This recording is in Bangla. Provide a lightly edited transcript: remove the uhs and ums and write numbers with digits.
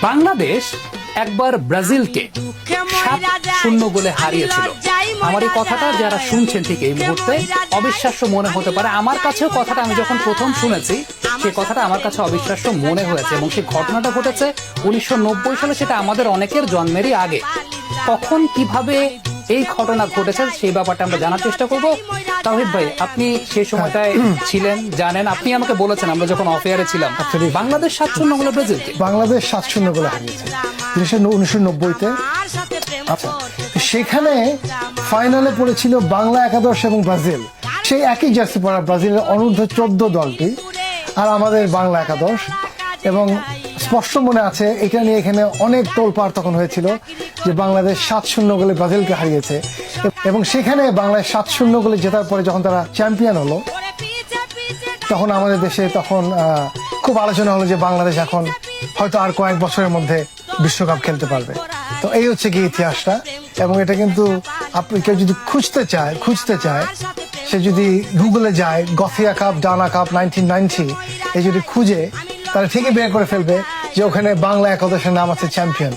বাংলাদেশ একবার ব্রাজিলকে 7-0 গোলে হারিয়েছিল। আমার এই কথাটা যারা শুনছেন ঠিক এই মুহূর্তে অবিশ্বাস্য মনে হতে পারে, আমার কাছেও কথাটা আমি যখন প্রথম শুনেছি সেই কথাটা আমার কাছে অবিশ্বাস্য মনে হয়েছে। এবং সেই ঘটনাটা ঘটেছে 1990 সালে, সেটা আমাদের অনেকের জন্মেরই আগে। কখন কিভাবে এই ঘটনা ঘটেছে সেই ব্যাপারটা আমরা জানার চেষ্টা করব। তাওহিদ ভাই, আপনি সেই সময়টায় ছিলেন, জানেন, আপনি আমাকে বলেছেন আমরা যখন অফ এয়ারে ছিলাম বাংলাদেশ 7-0 গোলে ব্রাজিলকে। বাংলাদেশ 7-0 গোলে হারিয়েছে 1990-তে। আচ্ছা, সেখানে ফাইনালে পড়েছিল বাংলা একাদশ এবং ব্রাজিল। সেই একই জার্সি পরা ব্রাজিলের অনূর্ধ্ব 14 দলটি আর আমাদের বাংলা একাদশ। এবং স্পষ্ট মনে আছে এটা নিয়ে এখানে অনেক তোলপাড় তখন হয়েছিল যে বাংলাদেশ 7-0 গোলে ব্রাজিলকে হারিয়েছে। এবং সেখানে বাংলাদেশ 7-0 গোলে জেতার পরে যখন তারা চ্যাম্পিয়ন হলো, তখন আমাদের দেশে খুব আলোচনা হলো যে বাংলাদেশ এখন হয়তো আর কয়েক বছরের মধ্যে বিশ্বকাপ খেলতে পারবে। তো এই হচ্ছে কি ইতিহাসটা। এবং এটা কিন্তু আপনি কেউ যদি খুঁজতে চায় সে যদি গুগলে যায় গথিয়া কাপ, ডানা কাপ 1990 এই যদি খুঁজে, তাহলে ঠিকই বের করে ফেলবে যে ওখানে বাংলা একাদশের নাম আছে চ্যাম্পিয়ন।